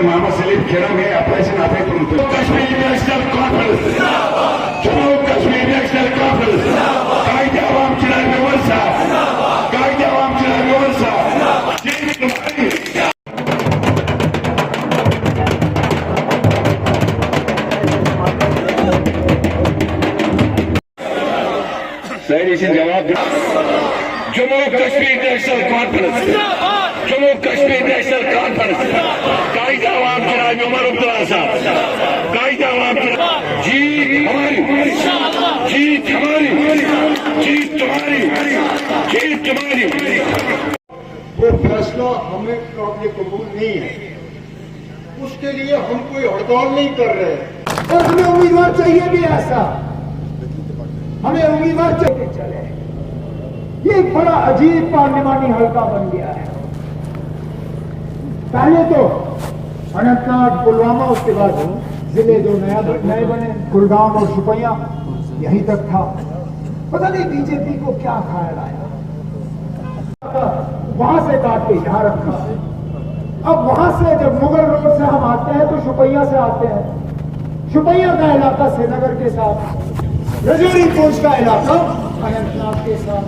Muhammad Salim Kerem'e operation yapayım. Kashmir National Conference. Jammu Kashmir National Conference. Kaide avamçılar ve varsa. Kaide avamçılar ve varsa. Sayın için cevap. Jammu Kashmir National Conference. Jammu Kashmir National Conference. कायदा आवाम चुनाव में उमर अब्दुल्ला साहब कायदा आवाम चुनाव जीत हमारी जीत हमारी जीत तुम्हारी जीत तुम्हारी। वो फैसला हमें काबिल कबूल नहीं है, उसके लिए हम कोई हड़ताल नहीं कर रहे और हमें उम्मीदवार चाहिए भी ऐसा, हमें उम्मीदवार चाहिए चले। ये एक बड़ा अजीब पार्लिमानी हल्का बन गया है। पहले तो अनंतनाग पुलवामा, उसके बाद जिले जो नए बने कुलगाम और शुपैया, यहीं तक था। पता नहीं बीजेपी को क्या ख्याल आया, वहां से काट के यहां रखा। अब वहां से जब मुगल रोड से हम आते हैं तो शुपैया से आते हैं। शुपैया का इलाका श्रीनगर के साथ, रजौरी पूंछ का इलाका अनंतनाग के साथ।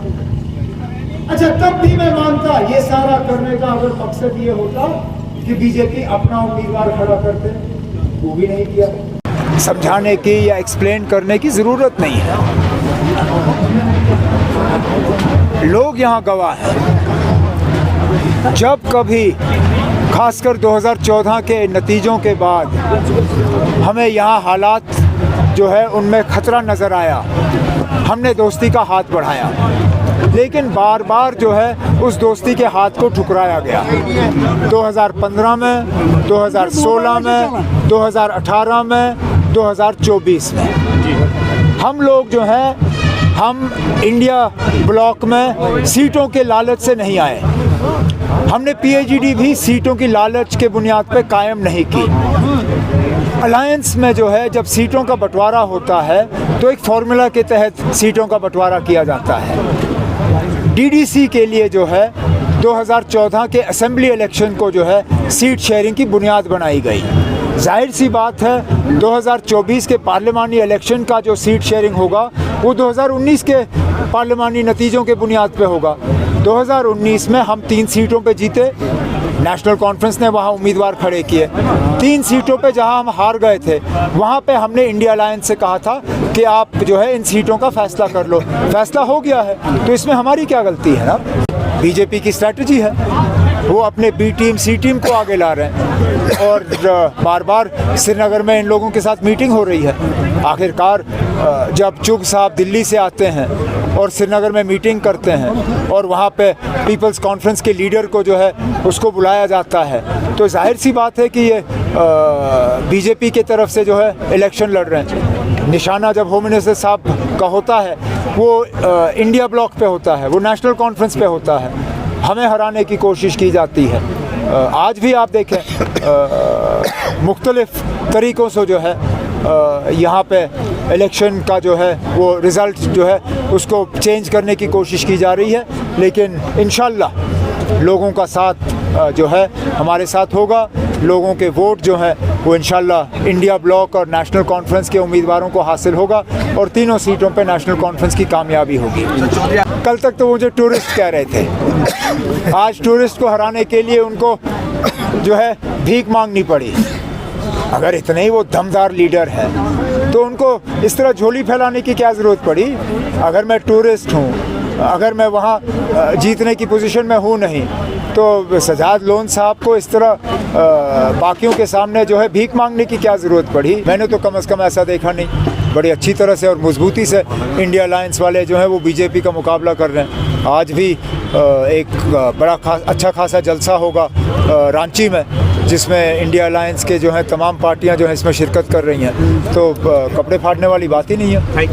अच्छा, तब भी मैं मानता ये सारा करने का अगर मकसद ये होता कि बीजेपी अपना उम्मीदवार खड़ा करते, वो भी नहीं किया। समझाने की या एक्सप्लेन करने की जरूरत नहीं है, लोग यहाँ गवाह हैं। जब कभी खासकर 2014 के नतीजों के बाद हमें यहाँ हालात जो है उनमें खतरा नज़र आया, हमने दोस्ती का हाथ बढ़ाया, लेकिन बार बार जो है उस दोस्ती के हाथ को ठुकराया गया। 2015 में, 2016 में, 2018 में, 2024 में हम लोग जो हैं, हम इंडिया ब्लॉक में सीटों के लालच से नहीं आए। हमने पीएचडी भी सीटों की लालच के बुनियाद पर कायम नहीं की। अलायंस में जो है जब सीटों का बंटवारा होता है तो एक फॉर्मूला के तहत सीटों का बंटवारा किया जाता है। डीडीसी के लिए जो है 2014 के असेंबली इलेक्शन को जो है सीट शेयरिंग की बुनियाद बनाई गई। जाहिर सी बात है 2024 के पार्लिमानी इलेक्शन का जो सीट शेयरिंग होगा वो 2019 के पार्लिमानी नतीजों के बुनियाद पे होगा। 2019 में हम 3 सीटों पे जीते, नेशनल कॉन्फ्रेंस ने वहाँ उम्मीदवार खड़े किए। 3 सीटों पे जहाँ हम हार गए थे वहाँ पे हमने इंडिया अलायंस से कहा था कि आप जो है इन सीटों का फैसला कर लो। फैसला हो गया है तो इसमें हमारी क्या गलती है ना। बीजेपी की स्ट्रैटेजी है, वो अपने बी टीम सी टीम को आगे ला रहे हैं और बार बार श्रीनगर में इन लोगों के साथ मीटिंग हो रही है। आखिरकार जब चुग साहब दिल्ली से आते हैं और श्रीनगर में मीटिंग करते हैं और वहाँ पे पीपल्स कॉन्फ्रेंस के लीडर को जो है उसको बुलाया जाता है, तो जाहिर सी बात है कि ये बीजेपी की तरफ से जो है इलेक्शन लड़ रहे हैं। निशाना जब होम मिनिस्टर साहब का होता है वो इंडिया ब्लॉक पे होता है, वो नेशनल कॉन्फ्रेंस पे होता है, हमें हराने की कोशिश की जाती है। आज भी आप देखें मुख्तलिफ तरीक़ों से जो है यहाँ पे इलेक्शन का जो है वो रिज़ल्ट जो है उसको चेंज करने की कोशिश की जा रही है, लेकिन इंशाल्लाह लोगों का साथ जो है हमारे साथ होगा। लोगों के वोट जो है वो इंशाल्लाह इंडिया ब्लॉक और नेशनल कॉन्फ्रेंस के उम्मीदवारों को हासिल होगा और तीनों सीटों पे नेशनल कॉन्फ्रेंस की कामयाबी होगी। कल तक तो मुझे टूरिस्ट कह रहे थे, आज टूरिस्ट को हराने के लिए उनको जो है भीख मांगनी पड़ी। अगर इतने ही वो दमदार लीडर हैं तो उनको इस तरह झोली फैलाने की क्या ज़रूरत पड़ी। अगर मैं टूरिस्ट हूँ, अगर मैं वहाँ जीतने की पोजीशन में हूँ नहीं, तो सजाद लोन साहब को इस तरह बाकियों के सामने जो है भीख मांगने की क्या ज़रूरत पड़ी। मैंने तो कम से कम ऐसा देखा नहीं। बड़ी अच्छी तरह से और मजबूती से इंडिया अलायंस वाले जो हैं वो बीजेपी का मुकाबला कर रहे हैं। आज भी एक बड़ा अच्छा खासा जलसा होगा रांची में, जिसमें इंडिया अलायंस के जो हैं तमाम पार्टियां जो हैं इसमें शिरकत कर रही हैं, तो कपड़े फाड़ने वाली बात ही नहीं है।